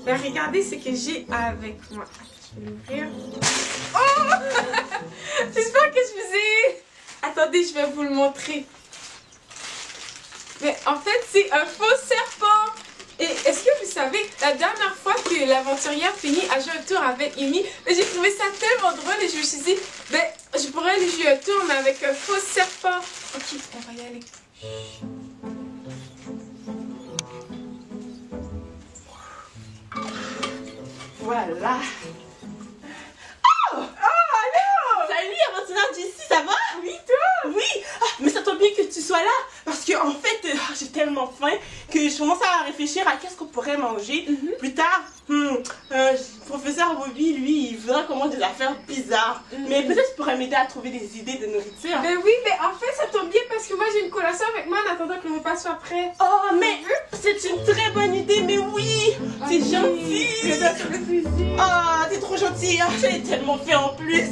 Ben, regardez ce que j'ai avec moi. Je vais l'ouvrir. Oh! J'espère que je vous ai... Attendez, je vais vous le montrer. Mais en fait, c'est un faux serpent. Et est-ce que vous savez, la dernière fois que l'aventurière Penny a joué un tour avec Amy, j'ai trouvé ça tellement drôle et je me suis dit, ben, je pourrais aller jouer un tour, mais avec un faux serpent. Ok, on va y aller. Voilà. Oh! Oh, allô! Salut, aventurière Jessie, ça va? Oui, toi? Oui! Mais ça tombe bien que tu sois là, parce que en fait, j'ai tellement faim que je commence à réfléchir à qu'est-ce qu'on pourrait manger plus tard. Professeur Bobby, lui, il voudrait qu'on mange des affaires bizarres. Mais peut-être tu pourrais m'aider à trouver des idées de nourriture. Ben oui, mais en fait, ça tombe bien parce que moi, j'ai une collation avec moi en attendant que le repas soit prêt. Oh, mais c'est une très bonne idée, mais oui! C'est gentil! Oh, t'es trop gentil! Oh, j'ai tellement fait en plus!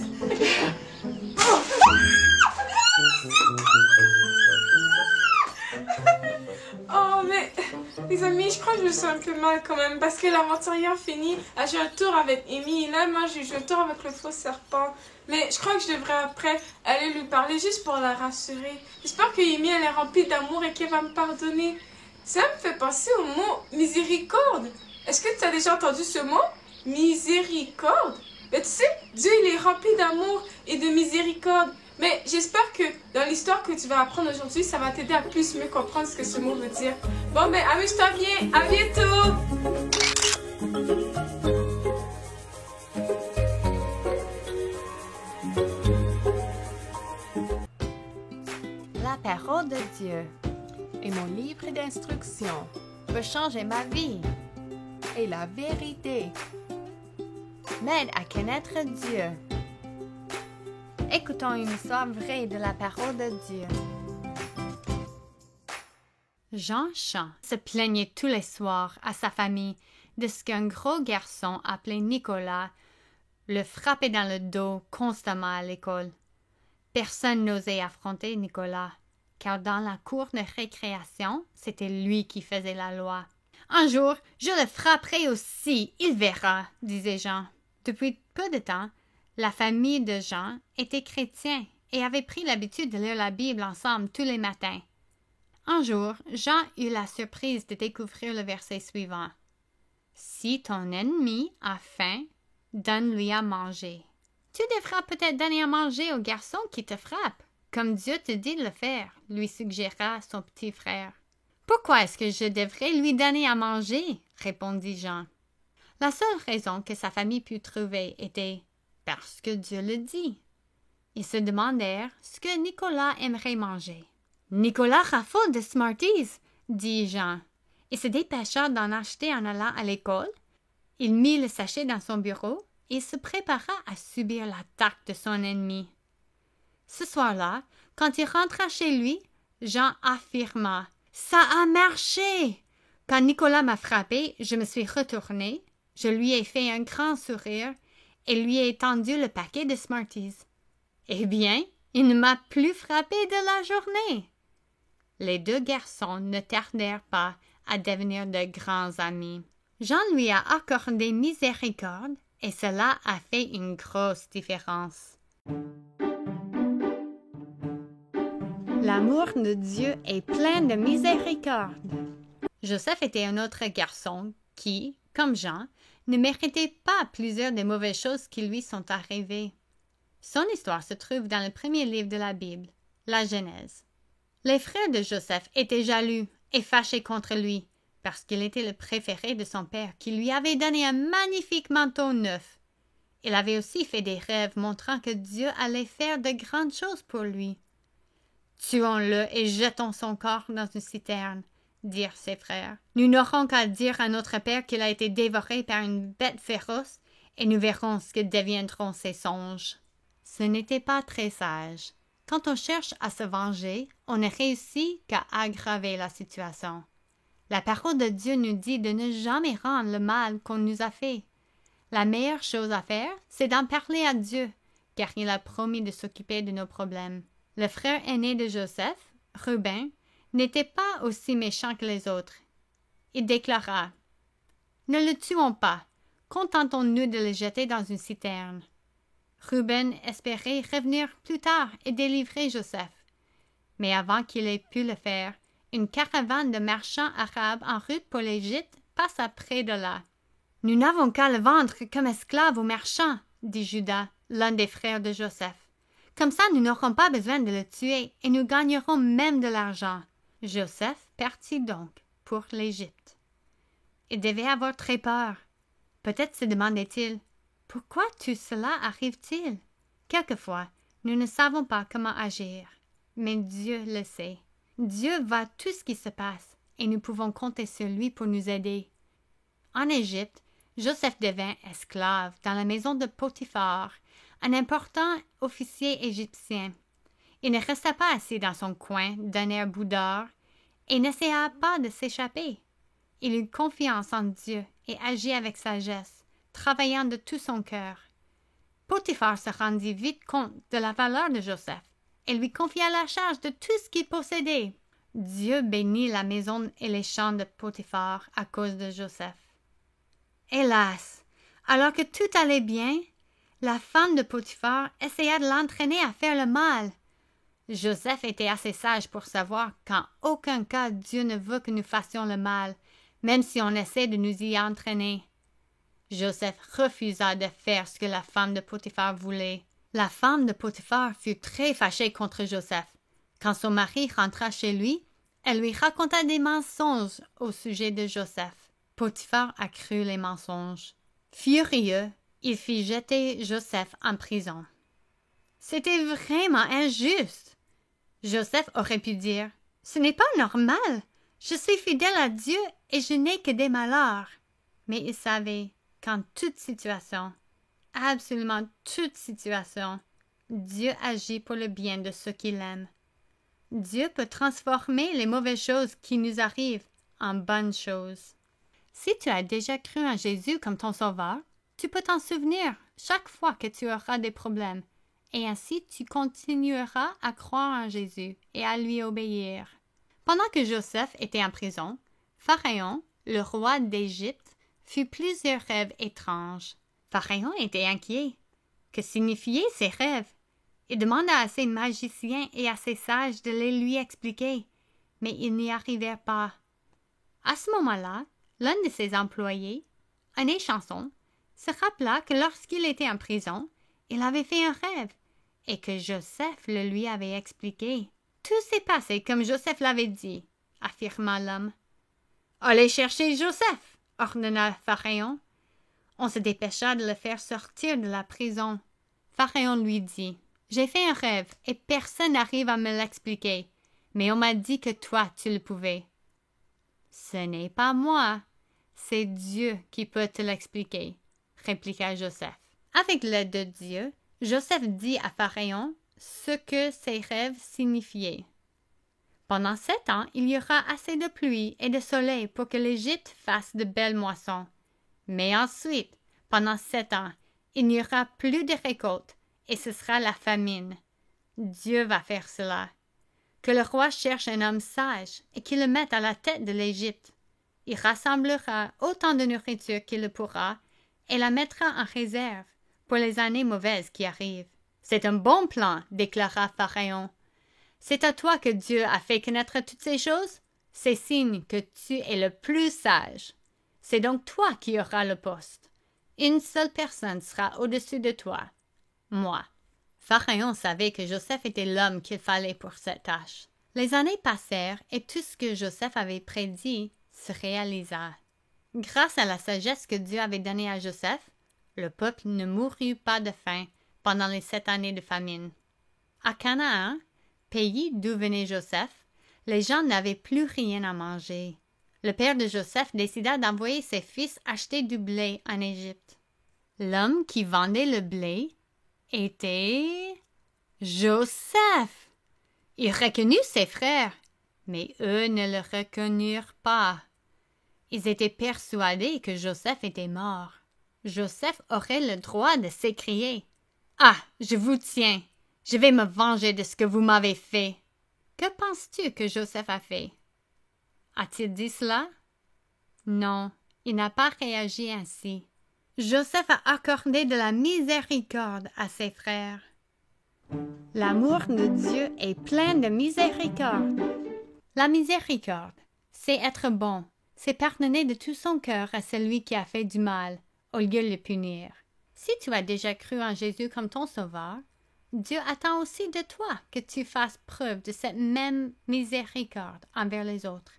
Oh, mais les amis, je crois que je me sens un peu mal quand même parce que l'aventurière Penny a joué un tour avec Amy et là, moi, j'ai joué un tour avec le faux serpent. Mais je crois que je devrais après aller lui parler juste pour la rassurer. J'espère que Amy, elle est remplie d'amour et qu'elle va me pardonner. Ça me fait penser au mot miséricorde. Est-ce que tu as déjà entendu ce mot? Miséricorde? Mais tu sais, Dieu, il est rempli d'amour et de miséricorde. Mais j'espère que dans l'histoire que tu vas apprendre aujourd'hui, ça va t'aider à plus mieux comprendre ce que ce mot veut dire. Bon, ben, amuse-toi bien. À bientôt! La parole de Dieu est mon livre d'instruction pour changer ma vie. Et la vérité m'aide à connaître Dieu. Écoutons une histoire vraie de la parole de Dieu. Jean Chan se plaignait tous les soirs à sa famille de ce qu'un gros garçon appelé Nicolas le frappait dans le dos constamment à l'école. Personne n'osait affronter Nicolas, car dans la cour de récréation, c'était lui qui faisait la loi. « Un jour, je le frapperai aussi, il verra, » disait Jean. « Depuis peu de temps, la famille de Jean était chrétien et avait pris l'habitude de lire la Bible ensemble tous les matins. Un jour, Jean eut la surprise de découvrir le verset suivant. « Si ton ennemi a faim, donne-lui à manger. » Tu devras peut-être donner à manger au garçon qui te frappe, comme Dieu te dit de le faire, lui suggéra son petit frère. « Pourquoi est-ce que je devrais lui donner à manger? » répondit Jean. La seule raison que sa famille put trouver était « parce que Dieu le dit ». Ils se demandèrent ce que Nicolas aimerait manger. « Nicolas raffole de Smarties, » dit Jean, et se dépêcha d'en acheter en allant à l'école. Il mit le sachet dans son bureau et se prépara à subir l'attaque de son ennemi. Ce soir-là, quand il rentra chez lui, Jean affirma « Ça a marché! » Quand Nicolas m'a frappé, je me suis retournée, je lui ai fait un grand sourire et lui ai tendu le paquet de Smarties. Eh bien, il ne m'a plus frappé de la journée. Les deux garçons ne tardèrent pas à devenir de grands amis. Jean lui a accordé miséricorde et cela a fait une grosse différence. L'amour de Dieu est plein de miséricorde. Joseph était un autre garçon qui, comme Jean, ne méritait pas plusieurs des mauvaises choses qui lui sont arrivées. Son histoire se trouve dans le premier livre de la Bible, la Genèse. Les frères de Joseph étaient jaloux et fâchés contre lui, parce qu'il était le préféré de son père qui lui avait donné un magnifique manteau neuf. Il avait aussi fait des rêves montrant que Dieu allait faire de grandes choses pour lui. « Tuons-le et jetons son corps dans une citerne, » dirent ses frères. « Nous n'aurons qu'à dire à notre père qu'il a été dévoré par une bête féroce, et nous verrons ce que deviendront ses songes. » Ce n'était pas très sage. Quand on cherche à se venger, on ne réussit qu'à aggraver la situation. La parole de Dieu nous dit de ne jamais rendre le mal qu'on nous a fait. La meilleure chose à faire, c'est d'en parler à Dieu, car il a promis de s'occuper de nos problèmes. Le frère aîné de Joseph, Ruben, n'était pas aussi méchant que les autres. Il déclara « Ne le tuons pas, contentons-nous de le jeter dans une citerne. » Ruben espérait revenir plus tard et délivrer Joseph. Mais avant qu'il ait pu le faire, une caravane de marchands arabes en route pour l'Égypte passa près de là. « Nous n'avons qu'à le vendre comme esclave aux marchands, » dit Judas, l'un des frères de Joseph. « Comme ça, nous n'aurons pas besoin de le tuer et nous gagnerons même de l'argent. » Joseph partit donc pour l'Égypte. Il devait avoir très peur. Peut-être se demandait-il « Pourquoi tout cela arrive-t-il? » Quelquefois, nous ne savons pas comment agir, mais Dieu le sait. Dieu voit tout ce qui se passe et nous pouvons compter sur lui pour nous aider. En Égypte, Joseph devint esclave dans la maison de Potiphar, un important officier égyptien. Il ne resta pas assis dans son coin d'un air boudeur et n'essaya pas de s'échapper. Il eut confiance en Dieu et agit avec sagesse, travaillant de tout son cœur. Potiphar se rendit vite compte de la valeur de Joseph et lui confia la charge de tout ce qu'il possédait. Dieu bénit la maison et les champs de Potiphar à cause de Joseph. Hélas, alors que tout allait bien, la femme de Potiphar essaya de l'entraîner à faire le mal. Joseph était assez sage pour savoir qu'en aucun cas Dieu ne veut que nous fassions le mal, même si on essaie de nous y entraîner. Joseph refusa de faire ce que la femme de Potiphar voulait. La femme de Potiphar fut très fâchée contre Joseph. Quand son mari rentra chez lui, elle lui raconta des mensonges au sujet de Joseph. Potiphar a cru les mensonges. Furieux, il fit jeter Joseph en prison. C'était vraiment injuste. Joseph aurait pu dire « Ce n'est pas normal. Je suis fidèle à Dieu et je n'ai que des malheurs. » Mais il savait qu'en toute situation, absolument toute situation, Dieu agit pour le bien de ceux qu'il aime. Dieu peut transformer les mauvaises choses qui nous arrivent en bonnes choses. Si tu as déjà cru en Jésus comme ton sauveur, tu peux t'en souvenir chaque fois que tu auras des problèmes, et ainsi tu continueras à croire en Jésus et à lui obéir. Pendant que Joseph était en prison, Pharaon, le roi d'Égypte, fit plusieurs rêves étranges. Pharaon était inquiet. Que signifiaient ces rêves? Il demanda à ses magiciens et à ses sages de les lui expliquer, mais ils n'y arrivèrent pas. À ce moment-là, l'un de ses employés, un échanson, se rappela que lorsqu'il était en prison, il avait fait un rêve et que Joseph le lui avait expliqué. « Tout s'est passé comme Joseph l'avait dit, » affirma l'homme. « Allez chercher Joseph, » ordonna Pharaon. On se dépêcha de le faire sortir de la prison. Pharaon lui dit, « J'ai fait un rêve et personne n'arrive à me l'expliquer, mais on m'a dit que toi tu le pouvais. »« Ce n'est pas moi, c'est Dieu qui peut te l'expliquer, » répliqua Joseph. Avec l'aide de Dieu, Joseph dit à Pharaon ce que ses rêves signifiaient. Pendant 7 ans, il y aura assez de pluie et de soleil pour que l'Égypte fasse de belles moissons. Mais ensuite, pendant 7 ans, il n'y aura plus de récolte et ce sera la famine. Dieu va faire cela. Que le roi cherche un homme sage et qu'il le mette à la tête de l'Égypte. Il rassemblera autant de nourriture qu'il le pourra et la mettra en réserve pour les années mauvaises qui arrivent. « C'est un bon plan, » déclara Pharaon. « C'est à toi que Dieu a fait connaître toutes ces choses. C'est signe que tu es le plus sage. C'est donc toi qui auras le poste. Une seule personne sera au-dessus de toi, moi. » Pharaon savait que Joseph était l'homme qu'il fallait pour cette tâche. Les années passèrent et tout ce que Joseph avait prédit se réalisa. Grâce à la sagesse que Dieu avait donnée à Joseph, le peuple ne mourut pas de faim pendant les 7 années de famine. À Canaan, pays d'où venait Joseph, les gens n'avaient plus rien à manger. Le père de Joseph décida d'envoyer ses fils acheter du blé en Égypte. L'homme qui vendait le blé était Joseph. Il reconnut ses frères, mais eux ne le reconnurent pas. Ils étaient persuadés que Joseph était mort. Joseph aurait le droit de s'écrier « Ah, je vous tiens! Je vais me venger de ce que vous m'avez fait! » Que penses-tu que Joseph a fait? A-t-il dit cela? Non, il n'a pas réagi ainsi. Joseph a accordé de la miséricorde à ses frères. L'amour de Dieu est plein de miséricorde. La miséricorde, c'est être bon, c'est pardonner de tout son cœur à celui qui a fait du mal, au lieu de le punir. Si tu as déjà cru en Jésus comme ton sauveur, Dieu attend aussi de toi que tu fasses preuve de cette même miséricorde envers les autres.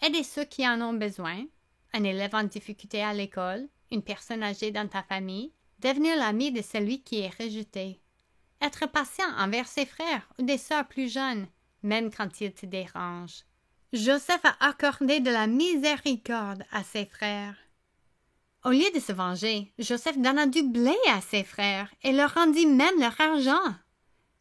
Aider ceux qui en ont besoin, un élève en difficulté à l'école, une personne âgée dans ta famille, devenir l'ami de celui qui est rejeté. Être patient envers ses frères ou des sœurs plus jeunes, même quand ils te dérangent. Joseph a accordé de la miséricorde à ses frères. Au lieu de se venger, Joseph donna du blé à ses frères et leur rendit même leur argent.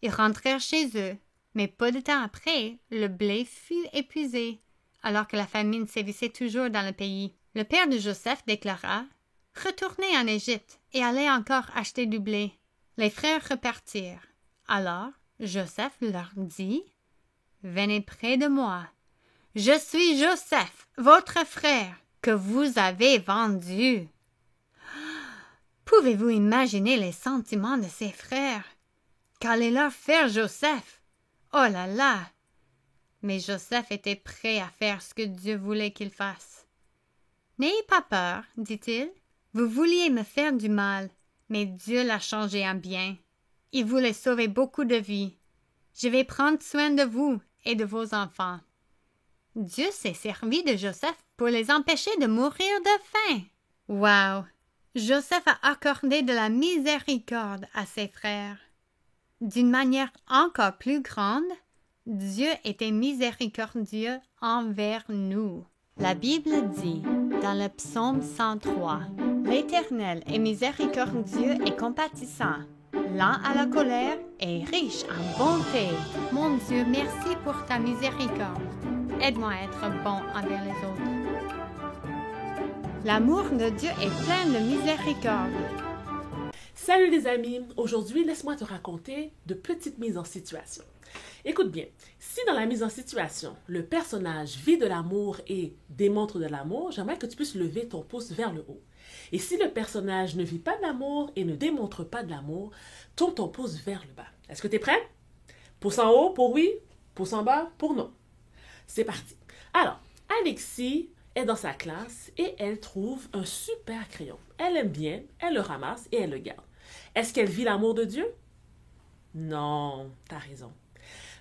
Ils rentrèrent chez eux, mais peu de temps après, le blé fut épuisé, alors que la famine sévissait toujours dans le pays. Le père de Joseph déclara « Retournez en Égypte et allez encore acheter du blé. » Les frères repartirent. Alors Joseph leur dit « Venez près de moi. Je suis Joseph, votre frère, que vous avez vendu. » Pouvez-vous imaginer les sentiments de ses frères? Qu'allait leur faire Joseph? Oh là là! Mais Joseph était prêt à faire ce que Dieu voulait qu'il fasse. « N'ayez pas peur, dit-il. Vous vouliez me faire du mal, mais Dieu l'a changé en bien. Il voulait sauver beaucoup de vies. Je vais prendre soin de vous et de vos enfants. » Dieu s'est servi de Joseph pour les empêcher de mourir de faim. Wow! Joseph a accordé de la miséricorde à ses frères. D'une manière encore plus grande, Dieu était miséricordieux envers nous. La Bible dit, dans le psaume 103, « L'Éternel est miséricordieux et compatissant, lent à la colère et riche en bonté. Mon Dieu, merci pour ta miséricorde. Aide-moi à être bon envers les autres. » L'amour de Dieu est plein de miséricorde. Salut les amis, aujourd'hui laisse-moi te raconter de petites mises en situation. Écoute bien, si dans la mise en situation, le personnage vit de l'amour et démontre de l'amour, j'aimerais que tu puisses lever ton pouce vers le haut. Et si le personnage ne vit pas d'amour et ne démontre pas de l'amour, tourne ton pouce vers le bas. Est-ce que tu es prêt? Pouce en haut pour oui, pouce en bas pour non. C'est parti. Alors, Alexis est dans sa classe et elle trouve un super crayon. Elle aime bien, elle le ramasse et elle le garde. Est-ce qu'elle vit l'amour de Dieu? Non, t'as raison.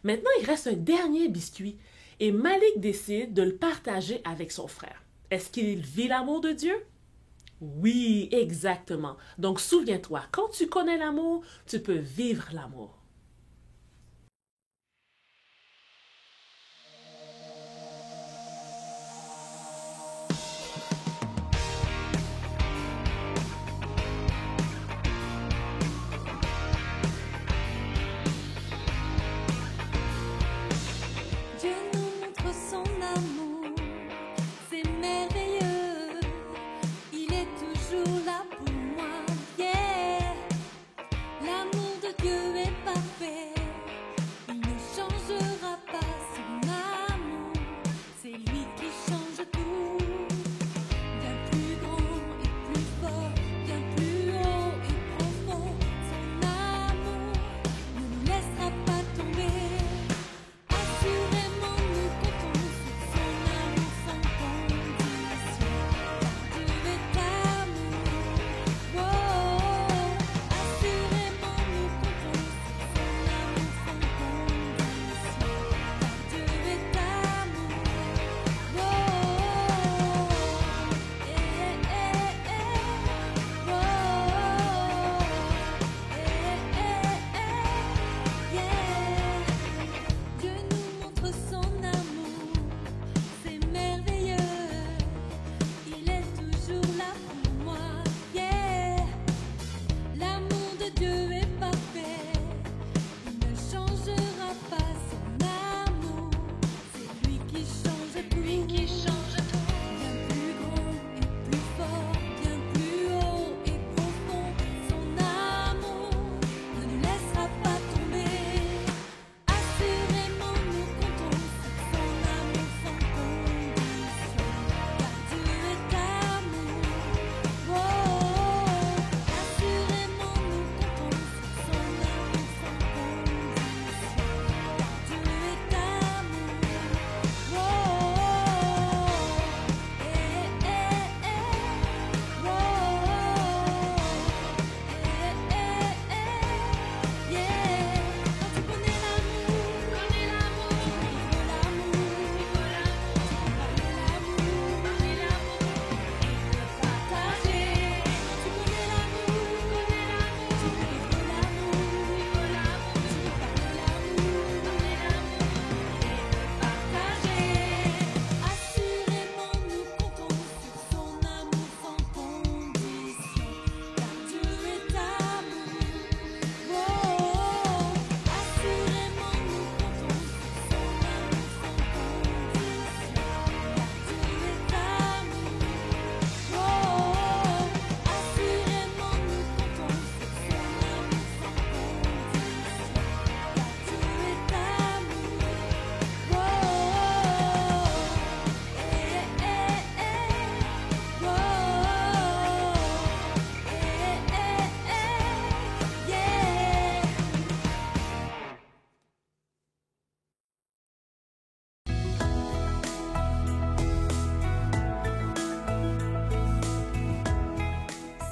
Maintenant, il reste un dernier biscuit et Malik décide de le partager avec son frère. Est-ce qu'il vit l'amour de Dieu? Oui, exactement. Donc, souviens-toi, quand tu connais l'amour, tu peux vivre l'amour.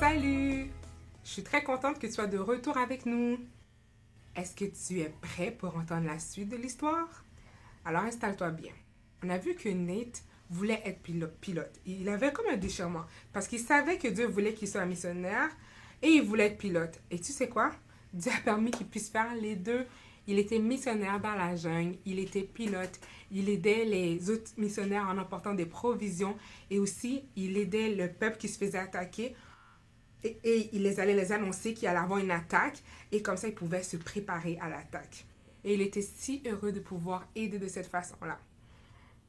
Salut! Je suis très contente que tu sois de retour avec nous. Est-ce que tu es prêt pour entendre la suite de l'histoire? Alors installe-toi bien. On a vu que Nate voulait être pilote. Il avait comme un déchirement parce qu'il savait que Dieu voulait qu'il soit missionnaire et il voulait être pilote. Et tu sais quoi? Dieu a permis qu'il puisse faire les deux. Il était missionnaire dans la jungle, il était pilote, il aidait les autres missionnaires en emportant des provisions et aussi il aidait le peuple qui se faisait attaquer et il allait les annoncer qu'il allait avoir une attaque et comme ça il pouvait se préparer à l'attaque. Et il était si heureux de pouvoir aider de cette façon-là.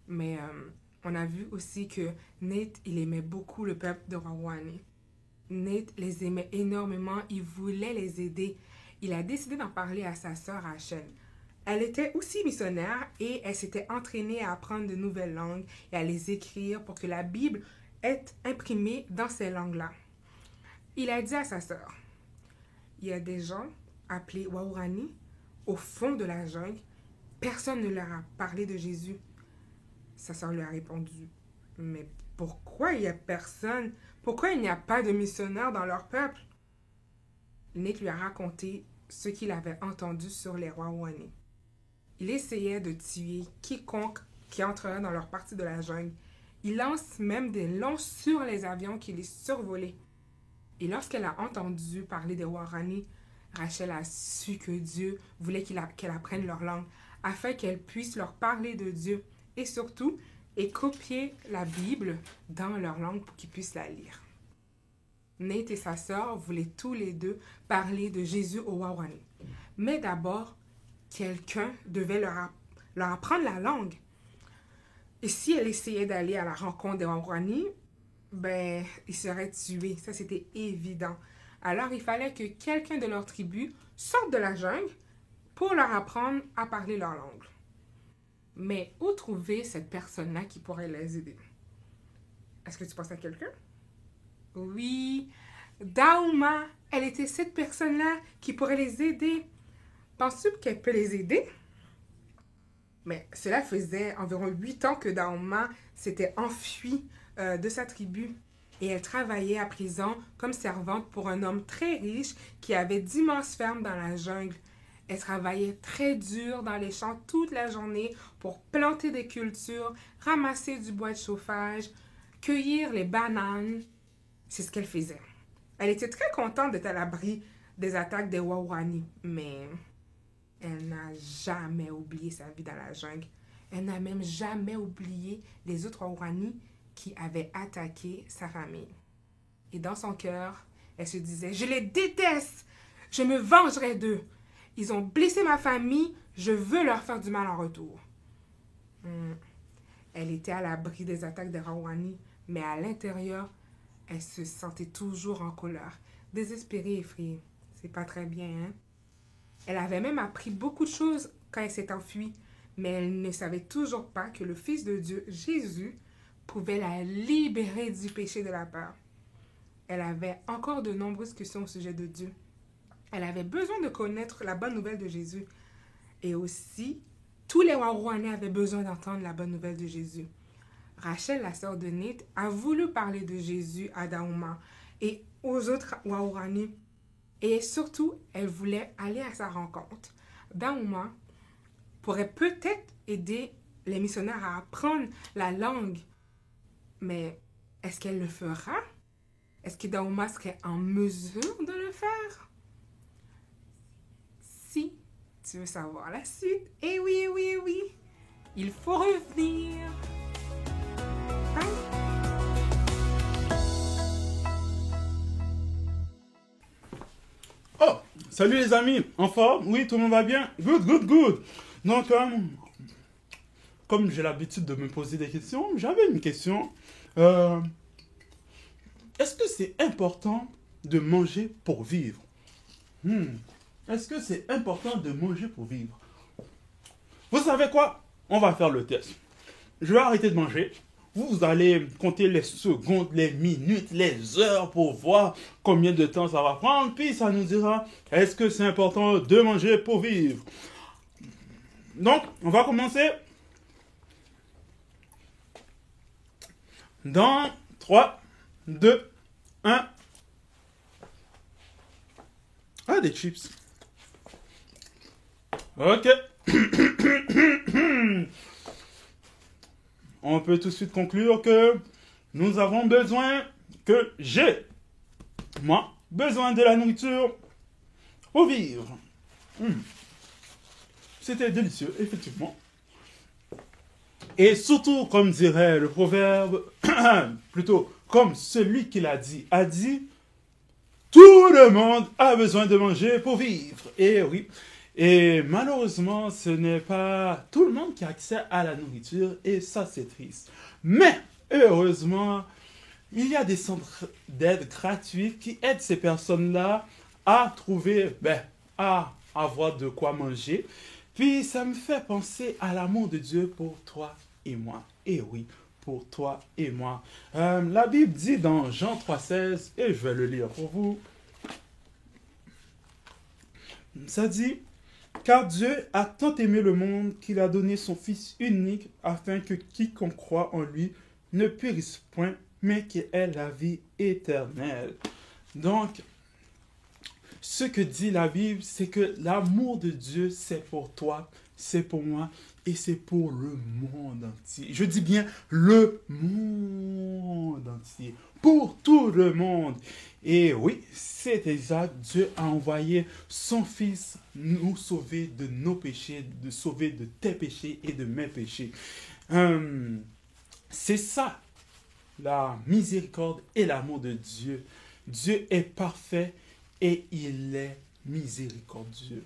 Mais on a vu aussi que Nate, il aimait beaucoup le peuple de Rwani. Nate les aimait énormément, il voulait les aider. Il a décidé d'en parler à sa sœur Rachel. Elle était aussi missionnaire et elle s'était entraînée à apprendre de nouvelles langues et à les écrire pour que la Bible est imprimée dans ces langues-là. Il a dit à sa sœur, il y a des gens appelés Waorani au fond de la jungle. Personne ne leur a parlé de Jésus. Sa sœur lui a répondu, mais pourquoi il n'y a personne? Pourquoi il n'y a pas de missionnaires dans leur peuple? Nick lui a raconté ce qu'il avait entendu sur les Waorani. Il essayait de tuer quiconque qui entrerait dans leur partie de la jungle. Il lance même des lances sur les avions qui les survolaient. Et lorsqu'elle a entendu parler des Waorani, Rachel a su que Dieu voulait qu'elle apprenne leur langue afin qu'elle puisse leur parler de Dieu et surtout copier la Bible dans leur langue pour qu'ils puissent la lire. Nate et sa sœur voulaient tous les deux parler de Jésus aux Waorani. Mais d'abord, quelqu'un devait leur apprendre la langue. Et si elle essayait d'aller à la rencontre des Waorani, ils seraient tués. Ça, c'était évident. Alors, il fallait que quelqu'un de leur tribu sorte de la jungle pour leur apprendre à parler leur langue. Mais où trouver cette personne-là qui pourrait les aider? Est-ce que tu penses à quelqu'un? Oui, Daouma. Elle était cette personne-là qui pourrait les aider. Penses-tu qu'elle peut les aider? Mais cela faisait environ 8 ans que Daouma s'était enfuie de sa tribu. Et elle travaillait à présent comme servante pour un homme très riche qui avait d'immenses fermes dans la jungle. Elle travaillait très dur dans les champs toute la journée pour planter des cultures, ramasser du bois de chauffage, cueillir les bananes. C'est ce qu'elle faisait. Elle était très contente d'être à l'abri des attaques des Waorani, mais elle n'a jamais oublié sa vie dans la jungle. Elle n'a même jamais oublié les autres Waorani qui avaient attaqué sa famille. Et dans son cœur, elle se disait « Je les déteste! Je me vengerai d'eux! Ils ont blessé ma famille, je veux leur faire du mal en retour. » Elle était à l'abri des attaques des Waorani, mais à l'intérieur, elle se sentait toujours en colère, désespérée et effrayée. C'est pas très bien, hein? Elle avait même appris beaucoup de choses quand elle s'est enfuie, mais elle ne savait toujours pas que le Fils de Dieu, Jésus, pouvait la libérer du péché de la peur. Elle avait encore de nombreuses questions au sujet de Dieu. Elle avait besoin de connaître la bonne nouvelle de Jésus. Et aussi, tous les Waorani avaient besoin d'entendre la bonne nouvelle de Jésus. Rachel, la sœur de Nate, a voulu parler de Jésus à Daouma et aux autres Waorani. Et surtout, elle voulait aller à sa rencontre. Daouma pourrait peut-être aider les missionnaires à apprendre la langue. Mais est-ce qu'elle le fera? Est-ce que Daouma serait en mesure de le faire? Si tu veux savoir la suite, eh oui, il faut revenir. Bye. Oh, salut les amis, en forme? Oui, tout le monde va bien? Good. Donc, comme j'ai l'habitude de me poser des questions, j'avais une question. Est-ce que c'est important de manger pour vivre? Est-ce que c'est important de manger pour vivre? Vous savez quoi? On va faire le test. Je vais arrêter de manger. Vous allez compter les secondes, les minutes, les heures pour voir combien de temps ça va prendre. Puis ça nous dira, est-ce que c'est important de manger pour vivre? Donc, on va commencer. Dans 3, 2, 1. Ah, des chips. Ok. On peut tout de suite conclure que nous avons besoin, que j'ai, moi, besoin de la nourriture pour vivre. C'était délicieux, effectivement. Et surtout, comme dirait le proverbe, plutôt comme celui qui l'a dit, a dit, tout le monde a besoin de manger pour vivre. Et oui, et malheureusement, ce n'est pas tout le monde qui a accès à la nourriture, et ça, c'est triste. Mais, heureusement, il y a des centres d'aide gratuits qui aident ces personnes-là à trouver, à avoir de quoi manger. Puis, ça me fait penser à l'amour de Dieu pour toi et moi. Et oui, pour toi et moi. La Bible dit dans Jean 3,16, et je vais le lire pour vous. Ça dit, car Dieu a tant aimé le monde qu'il a donné son Fils unique afin que quiconque croit en lui ne périsse point, mais qu'il ait la vie éternelle. Donc, ce que dit la Bible, c'est que l'amour de Dieu, c'est pour toi, c'est pour moi et c'est pour le monde entier. Je dis bien le monde entier, pour tout le monde. Et oui, c'est exact, Dieu a envoyé son Fils nous sauver de nos péchés, de sauver de tes péchés et de mes péchés. C'est ça, la miséricorde et l'amour de Dieu. Dieu est parfait et il est miséricordieux.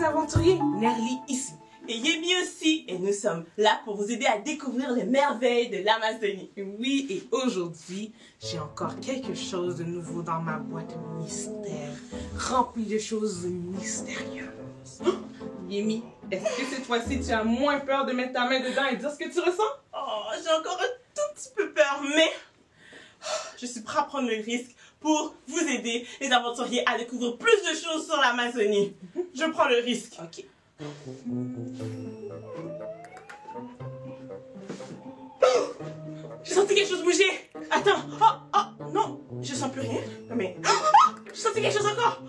aventurier Nerly ici. Et Yemi aussi, et nous sommes là pour vous aider à découvrir les merveilles de l'Amazonie. Oui, et aujourd'hui, j'ai encore quelque chose de nouveau dans ma boîte mystère, remplie de choses mystérieuses. Oh, Yemi, est-ce que cette fois-ci, tu as moins peur de mettre ta main dedans et dire ce que tu ressens? Oh, j'ai encore un tout petit peu peur, mais je suis prêt à prendre le risque pour vous aider, les aventuriers, à découvrir plus de choses sur l'Amazonie. Je prends le risque. Ok. J'ai senti quelque chose bouger. Attends. Oh, non. Je sens plus rien. Mais... j'ai senti quelque chose encore.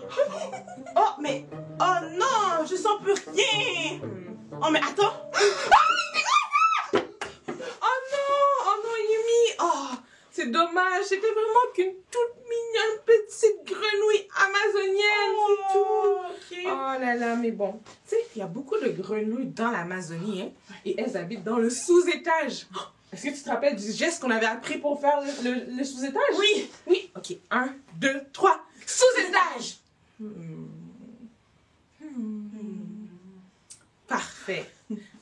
Oh non, je sens plus rien. Oh, mais attends. Oh non, Yumi. Oh, c'est dommage. C'était vraiment qu'une toute mignonne petite grenouille grenouilles dans l'Amazonie, hein, et elles habitent dans le sous-étage. Est-ce que tu te rappelles du geste qu'on avait appris pour faire le sous-étage? Oui, oui. Ok, 1, 2, 3. Sous-étage! Parfait.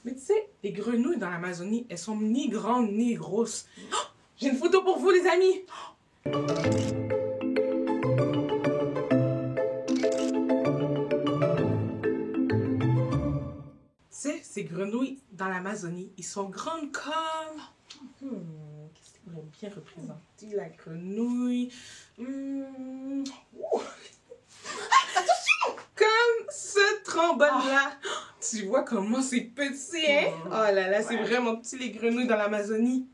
Mais tu sais, les grenouilles dans l'Amazonie, elles sont ni grandes ni grosses. J'ai une photo pour vous, les amis. Tu sais, ces grenouilles dans l'Amazonie, ils sont grandes comme... Qu'est-ce qui pourrait bien représenter la grenouille? Attention! Comme ce trombone-là. Tu vois comment c'est petit, hein? Oh là là, c'est vraiment petit, les grenouilles dans l'Amazonie.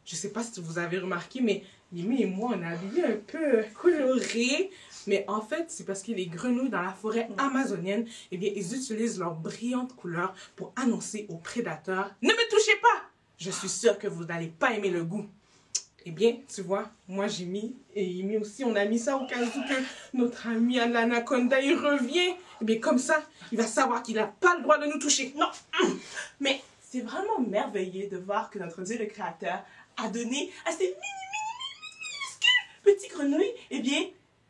Je sais pas si vous avez remarqué, mais Mimi et moi, on est habillés un peu colorés. Mais en fait, c'est parce que les grenouilles dans la forêt amazonienne, eh bien, ils utilisent leurs brillantes couleurs pour annoncer aux prédateurs « Ne me touchez pas! Je suis sûre que vous n'allez pas aimer le goût. » Eh bien, tu vois, moi j'ai mis, et Yimi aussi, on a mis ça au cas où que notre ami l'anaconda, il revient. Eh bien, comme ça, il va savoir qu'il n'a pas le droit de nous toucher. Non! Mais c'est vraiment merveilleux de voir que notre Dieu le Créateur a donné à ces minuscules petits grenouilles, eh bien,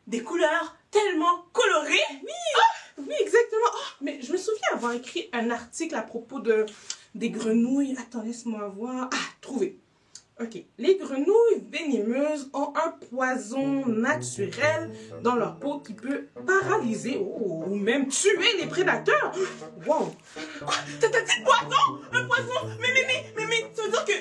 des couleurs tellement colorées. Oui, oui, exactement. Oh, mais je me souviens avoir écrit un article à propos des grenouilles. Attends, laisse-moi voir. Ah, trouvé. Ok. Les grenouilles venimeuses ont un poison naturel dans leur peau qui peut paralyser ou même tuer les prédateurs. Wow. Quoi? T'as dit poison? Un poison? Mais, ça veut dire que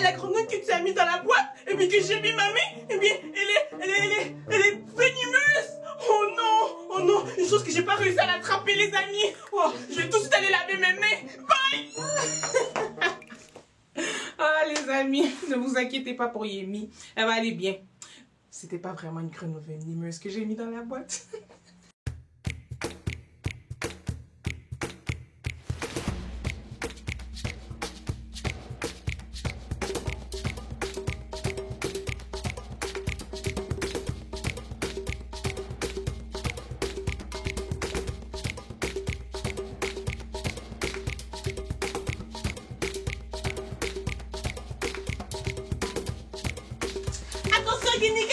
la grenouille que tu as mis dans la boîte et puis que j'ai mis ma main, eh bien, elle est venimeuse. Oh non, une chose que j'ai pas réussi à l'attraper, les amis. Oh, je vais tout de suite aller laver mes mains. Bye. Ah, les amis, ne vous inquiétez pas pour Yemi. Elle va aller bien. C'était pas vraiment une grenouille venimeuse que j'ai mis dans la boîte.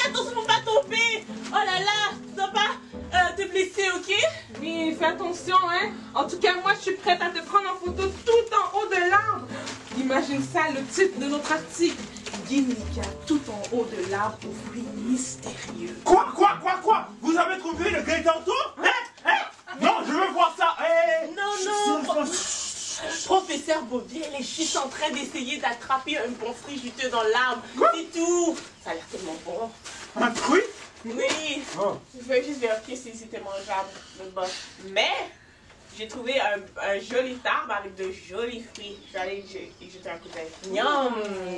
Attention pour pas tomber. Oh là là, tu dois pas te blesser, ok? Oui, fais attention, hein. En tout cas, moi, je suis prête à te prendre en photo tout en haut de l'arbre. Imagine ça, le titre de notre article. Guinica, tout en haut de l'arbre, aux fruits mystérieux. Quoi? Vous avez trouvé le Gaëtanto? Non, je veux voir ça. Non. Professeur Bobier, les filles sont en train d'essayer d'attraper un bon fruit juteux dans l'arbre. C'est tout. Ça a l'air tellement bon. Un fruit? Oui. Oh. Je vais juste vérifier si c'était mangeable le bas. Mais j'ai trouvé un joli arbre avec de jolis fruits. Je vais aller y jeter un coup d'œil. Miam.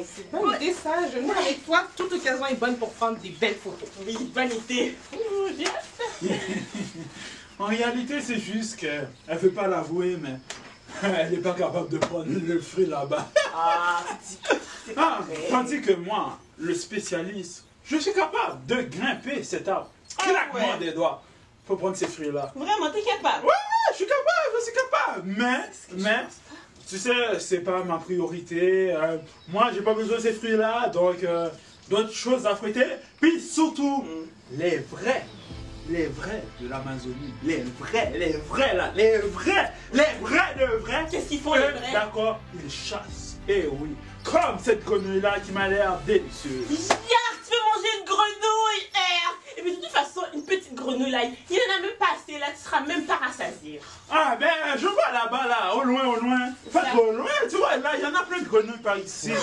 C'est bonne idée ça. Je viens avec toi. Toute occasion est bonne pour prendre des belles photos. Oui, bonne idée. En réalité, c'est juste qu'elle ne veut pas l'avouer, mais elle n'est pas capable de prendre le fruit là-bas. Ah, c'est pas vrai. Tandis que moi, le spécialiste, je suis capable de grimper cet arbre. Claquement des doigts pour prendre ces fruits-là. Vraiment, t'es capable? Ouais, je suis capable. Mais, tu sais, c'est pas ma priorité. Moi, j'ai pas besoin de ces fruits-là, donc d'autres choses à fouetter. Puis surtout, les vrais de l'Amazonie, les vrais là, les vrais de vrais. Qu'est-ce qu'ils font les vrais? D'accord, ils chassent. Eh oui, comme cette grenouille-là qui m'a l'air délicieuse. Yark, tu veux manger une grenouille, Et puis de toute façon, une petite grenouille là, il en a même pas assez là, tu seras même pas rassasié. Ah ben, je vois là-bas là, au loin. Pas trop loin, tu vois, là, il y en a plein de grenouilles par ici. Non.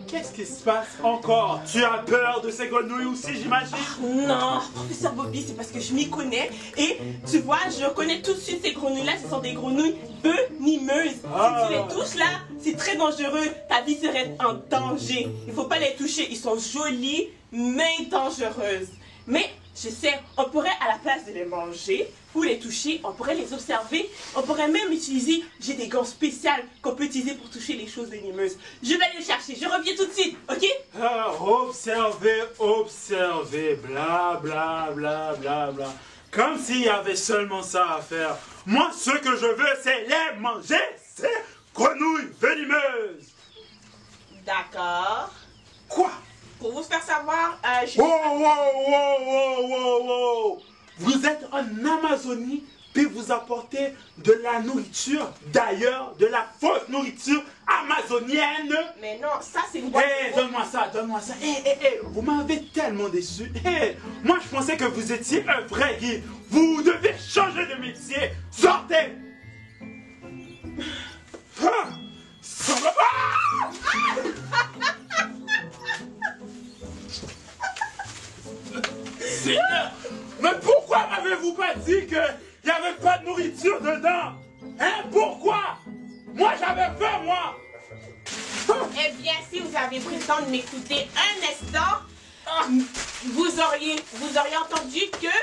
Qu'est-ce qui se passe encore? Tu as peur de ces grenouilles aussi, j'imagine? Non, professeur Bobby, c'est parce que je m'y connais. Et tu vois, je reconnais tout de suite ces grenouilles-là, ce sont des grenouilles venimeuses. Si tu les touches là, c'est très dangereux. Ta vie serait en danger. Il faut pas les toucher. Ils sont jolis, mais dangereuses. Mais je sais, on pourrait à la place de les manger ou les toucher, on pourrait les observer. On pourrait même utiliser, j'ai des gants spéciaux qu'on peut utiliser pour toucher les choses venimeuses. Je vais aller les chercher, je reviens tout de suite, ok? Observez, bla. Comme s'il y avait seulement ça à faire. Moi, ce que je veux, c'est les manger, ces grenouilles venimeuses. D'accord. Quoi? Pour vous faire savoir, Wow. Vous êtes en Amazonie, puis vous apportez de la nourriture, d'ailleurs, de la fausse nourriture amazonienne. Mais non, ça c'est une boîte. Donne-moi ça. Vous m'avez tellement déçu. Moi, je pensais que vous étiez un vrai guide. Vous devez changer de métier. Sortez. Ça va pas. Seigneur, mais pourquoi m'avez-vous pas dit qu'il n'y avait pas de nourriture dedans? Hein? Pourquoi? Moi, j'avais faim, moi. Eh bien, si vous avez pris le temps de m'écouter un instant, vous auriez entendu que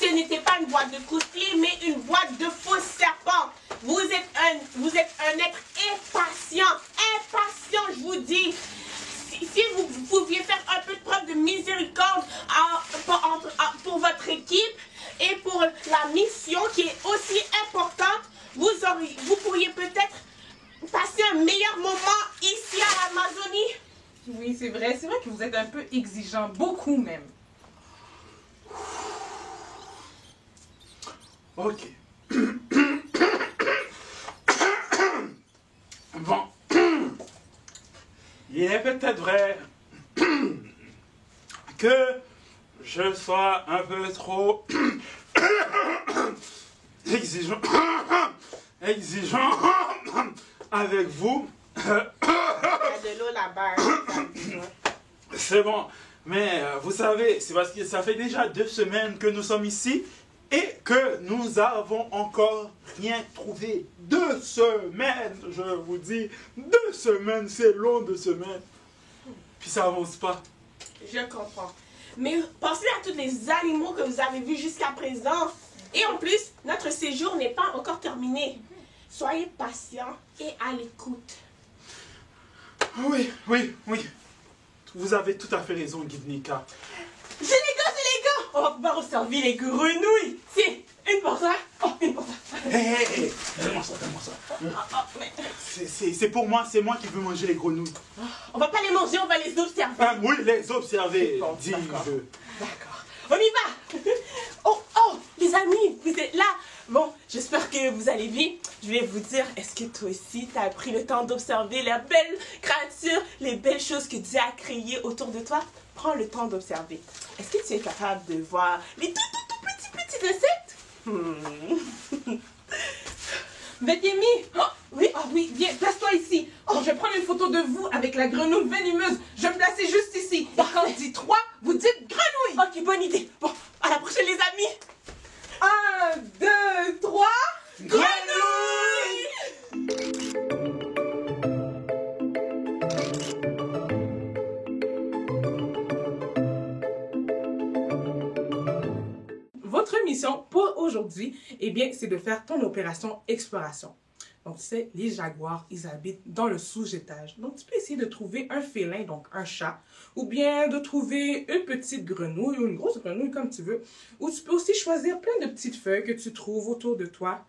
ce n'était pas une boîte de croustilles, mais une boîte de faux serpents. Vous êtes un être impatient, je vous dis. Si vous pouviez faire un peu de preuve de miséricorde pour votre équipe et pour la mission qui est aussi importante, vous pourriez peut-être passer un meilleur moment ici à l'Amazonie. Oui, c'est vrai que vous êtes un peu exigeant, beaucoup même. Ok. Bon. Il est peut-être vrai que je sois un peu trop exigeant avec vous. Il y a de l'eau là-bas. C'est bon, mais vous savez, c'est parce que ça fait déjà 2 semaines que nous sommes ici et que nous avons encore rien trouvé. 2 semaines, je vous dis. 2 semaines, c'est long 2 semaines. Puis ça avance pas. Je comprends. Mais pensez à tous les animaux que vous avez vus jusqu'à présent. Et en plus, notre séjour n'est pas encore terminé. Soyez patients et à l'écoute. Oui. Vous avez tout à fait raison, Guide Nika. C'est les gars! On va pouvoir observer les grenouilles. C'est une pour ça. Oh, une pour ça. Hé, donne-moi ça. C'est pour moi, c'est moi qui veux manger les grenouilles. On va pas les manger, on va les observer. Oui, les observer, Bon, dis-je. D'accord. On y va. Oh, les amis, vous êtes là. Bon, j'espère que vous allez bien. Je vais vous dire, est-ce que toi aussi, tu as pris le temps d'observer les belles créatures, les belles choses que Dieu a créées autour de toi? Prends le temps d'observer. Est-ce que tu es capable de voir les tout petits insectes? Benjamin, oui, viens, place-toi ici. Je vais prendre une photo de vous avec la grenouille venimeuse. Je vais me placer juste ici. Et quand je dis 3, vous dites grenouille. Ok, bonne idée. Bon, à la prochaine les amis. 1, 2, 3, Grenouille! Votre mission pour aujourd'hui, eh bien, c'est de faire ton opération exploration. Donc, tu sais, les jaguars, ils habitent dans le sous-étage. Donc, tu peux essayer de trouver un félin, donc un chat, ou bien de trouver une petite grenouille ou une grosse grenouille, comme tu veux. Ou tu peux aussi choisir plein de petites feuilles que tu trouves autour de toi.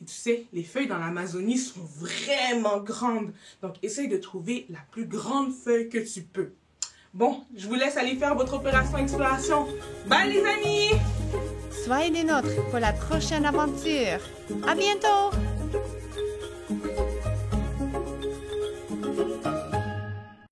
Et tu sais, les feuilles dans l'Amazonie sont vraiment grandes. Donc, essaye de trouver la plus grande feuille que tu peux. Bon, je vous laisse aller faire votre opération exploration. Bye les amis! Soyez des nôtres pour la prochaine aventure. À bientôt!